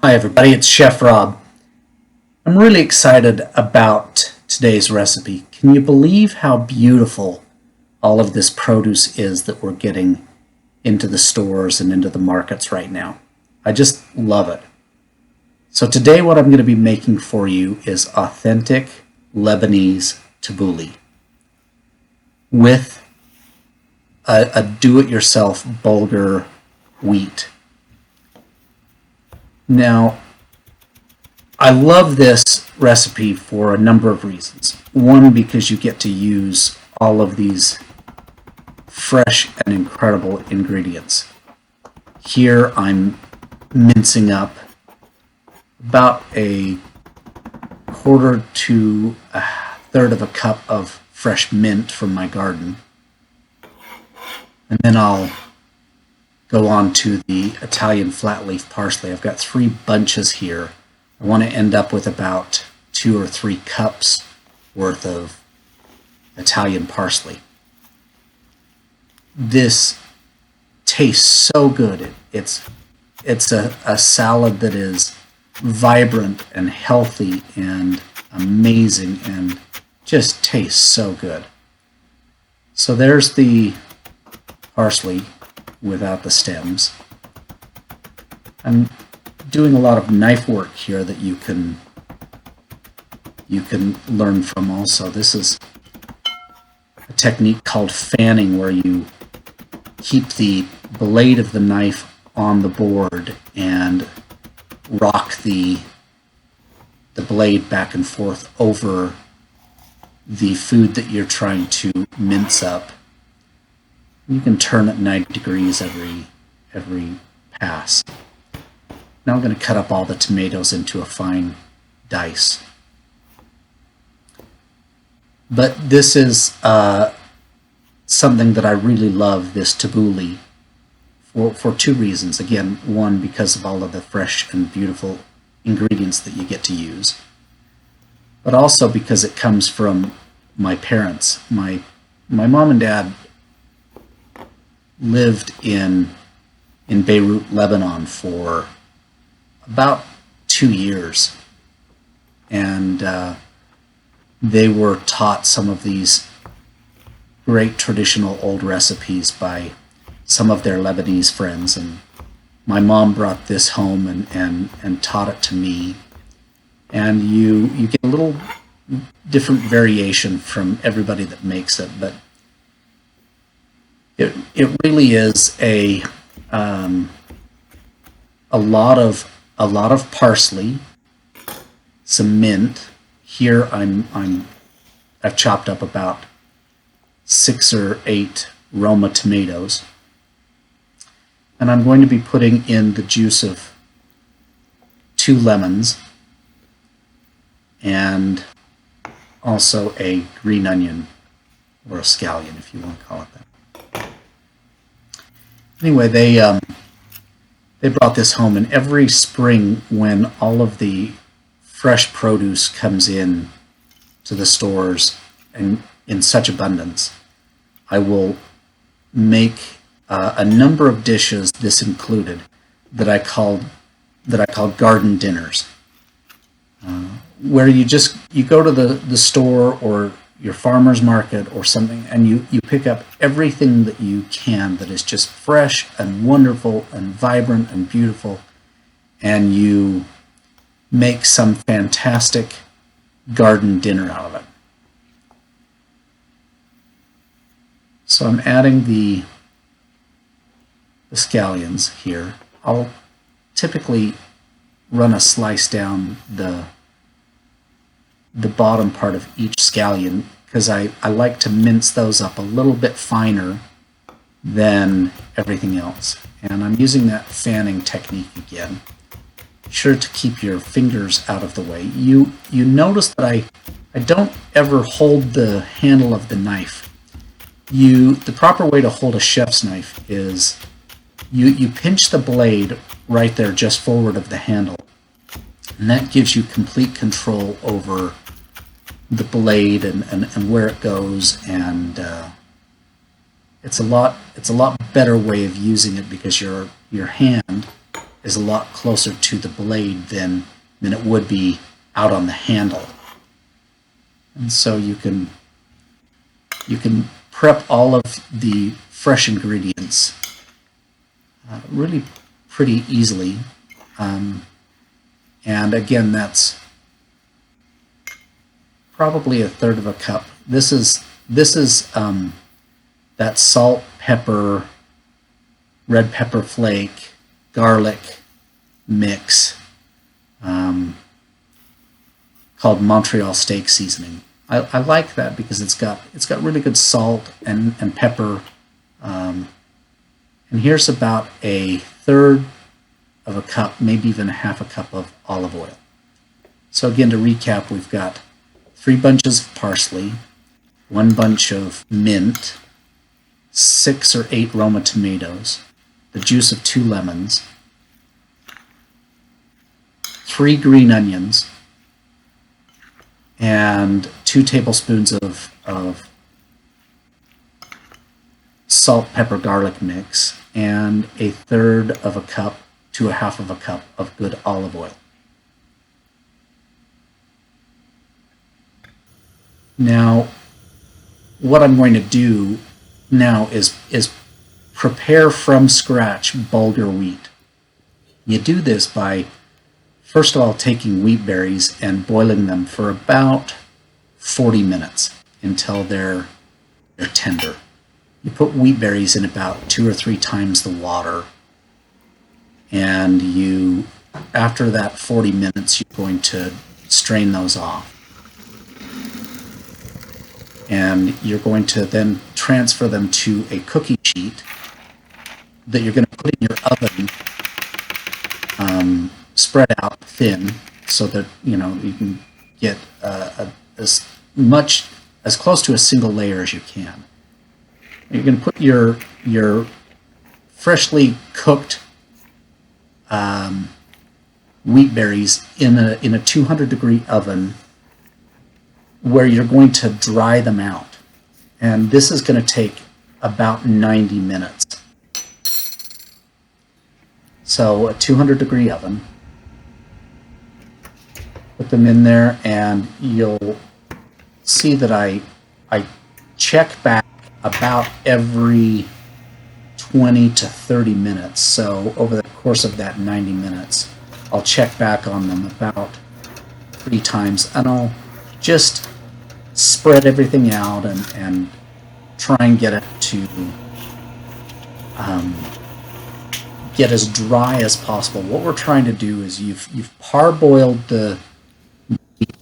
Hi everybody, it's Chef Rob. I'm really excited about today's recipe. Can you believe how beautiful all of this produce is that we're getting into the stores and into the markets right now? I just love it. So today what I'm going to be making for you is authentic Lebanese tabbouleh with a do-it-yourself bulgur wheat. Now, I love this recipe for a number of reasons. One, because you get to use all of these fresh and incredible ingredients. Here I'm mincing up about a quarter to a third of a cup of fresh mint from my garden. And then I'll go on to the Italian flat leaf parsley. I've got 3 bunches here. I want to end up with about 2 or 3 cups worth of Italian parsley. This tastes so good. It's a salad that is vibrant and healthy and amazing and just tastes so good. So there's the parsley without the stems. I'm doing a lot of knife work here that you can learn from also. This is a technique called fanning, where you keep the blade of the knife on the board and rock the blade back and forth over the food that you're trying to mince up. You can turn it 90 degrees every pass. Now I'm going to cut up all the tomatoes into a fine dice. But this is something that I really love, this tabbouleh, for 2 reasons. Again, one, because of all of the fresh and beautiful ingredients that you get to use, but also because it comes from my parents. My mom and dad lived in Beirut, Lebanon for about 2 years, and they were taught some of these great traditional old recipes by some of their Lebanese friends, and my mom brought this home and taught it to me. And you get a little different variation from everybody that makes it, but it really is a lot of parsley, some mint. Here I've chopped up about 6 or 8 Roma tomatoes, and I'm going to be putting in the juice of 2 lemons and also a green onion, or a scallion if you want to call it that. Anyway, they brought this home, and every spring when all of the fresh produce comes in to the stores and in such abundance, I will make a number of dishes, this included, that I call garden dinners, where you go to the store or your farmer's market or something, and you pick up everything that you can that is just fresh and wonderful and vibrant and beautiful, and you make some fantastic garden dinner out of it. So I'm adding the scallions here. I'll typically run a slice down the bottom part of each scallion, because I like to mince those up a little bit finer than everything else. And I'm using that fanning technique again. Be sure to keep your fingers out of the way. You notice that I don't ever hold the handle of the knife. The proper way to hold a chef's knife is you pinch the blade right there just forward of the handle, and that gives you complete control over the blade and where it goes, and it's a lot better way of using it, because your hand is a lot closer to the blade than it would be out on the handle. And so you can prep all of the fresh ingredients really pretty easily. And again, that's probably 1/3 of a cup. This is that salt, pepper, red pepper flake, garlic mix called Montreal steak seasoning. I like that because it's got really good salt and pepper. And here's about 1/3 of a cup, maybe even 1/2 a cup of olive oil. So again, to recap, we've got 3 bunches of parsley, 1 bunch of mint, 6 or 8 Roma tomatoes, the juice of 2 lemons, 3 green onions, and 2 tablespoons of salt, pepper, garlic mix, and 1/3 of a cup to 1/2 of a cup of good olive oil. Now, what I'm going to do now is prepare from scratch bulgur wheat. You do this by, first of all, taking wheat berries and boiling them for about 40 minutes until they're tender. You put wheat berries in about 2 or 3 times the water, and after that 40 minutes, you're going to strain those off. And you're going to then transfer them to a cookie sheet that you're going to put in your oven, spread out thin, so that you can get as close to a single layer as you can. You're going to put your freshly cooked wheat berries in a 200-degree oven, where you're going to dry them out. And this is going to take about 90 minutes. So a 200-degree oven. Put them in there, and you'll see that I check back about every 20 to 30 minutes. So over the course of that 90 minutes, I'll check back on them about 3 times, and I'll just spread everything out and try and get it to get as dry as possible. What we're trying to do is you've parboiled the meat,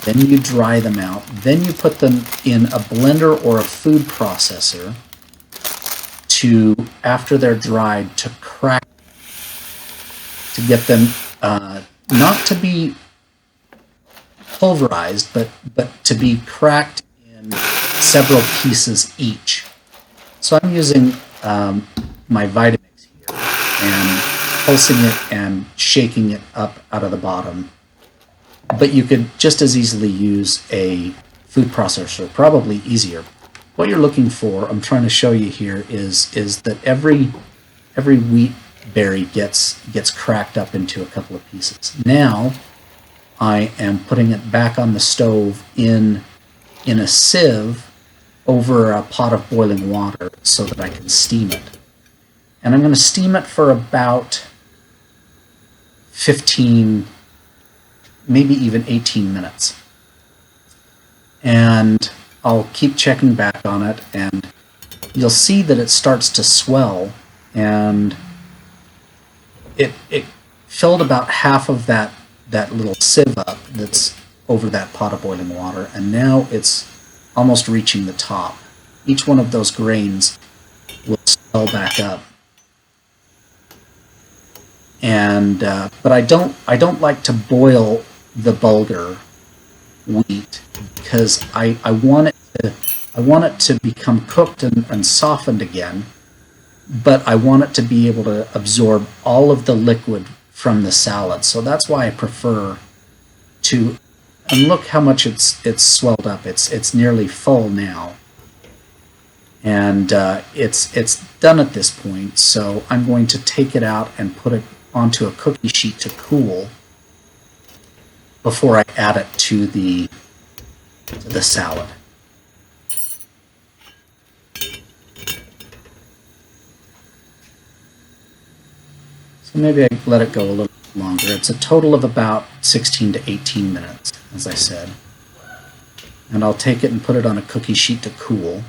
then you dry them out, then you put them in a blender or a food processor to, after they're dried, to crack, to get them not to be pulverized, but to be cracked in several pieces each. So I'm using my Vitamix here and pulsing it and shaking it up out of the bottom. But you could just as easily use a food processor, probably easier. What you're looking for, I'm trying to show you here, is that every wheat berry gets cracked up into a couple of pieces. Now I am putting it back on the stove in a sieve over a pot of boiling water so that I can steam it. And I'm going to steam it for about 15, maybe even 18 minutes. And I'll keep checking back on it, and you'll see that it starts to swell, and it filled about half of that little sieve up that's over that pot of boiling water, and now it's almost reaching the top. Each one of those grains will swell back up. And but I don't like to boil the bulgur wheat, because I want it to become cooked and softened again, but I want it to be able to absorb all of the liquid from the salad. So that's why I prefer to, and look how much it's swelled up. It's nearly full now, and it's done at this point. So I'm going to take it out and put it onto a cookie sheet to cool before I add it to the salad. So maybe I let it go a little longer. It's a total of about 16 to 18 minutes, as I said. And I'll take it and put it on a cookie sheet to cool.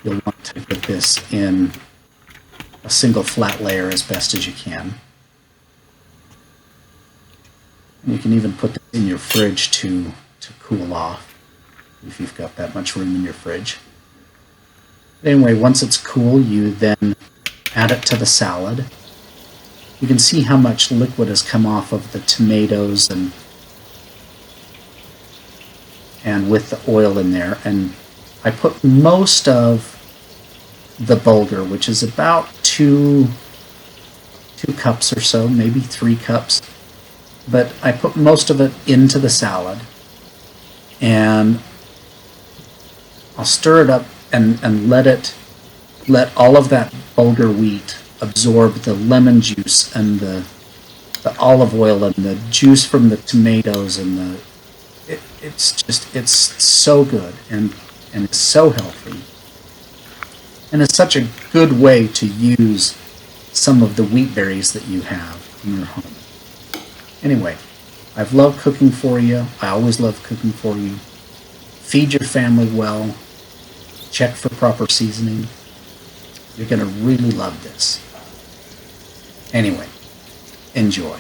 You'll want to put this in a single flat layer as best as you can. And you can even put this in your fridge to cool off, if you've got that much room in your fridge. Anyway, once it's cool, you then add it to the salad. You can see how much liquid has come off of the tomatoes and with the oil in there. And I put most of the bulgur, which is about two cups or so, maybe 3 cups. But I put most of it into the salad, and I'll stir it up and let all of that bulgur wheat absorb the lemon juice and the olive oil and the juice from the tomatoes, and it's so good and it's so healthy, and it's such a good way to use some of the wheat berries that you have in your home. Anyway, I've loved cooking for you. I always love cooking for you. Feed your family well. Check for proper seasoning. You're going to really love this. Anyway, enjoy.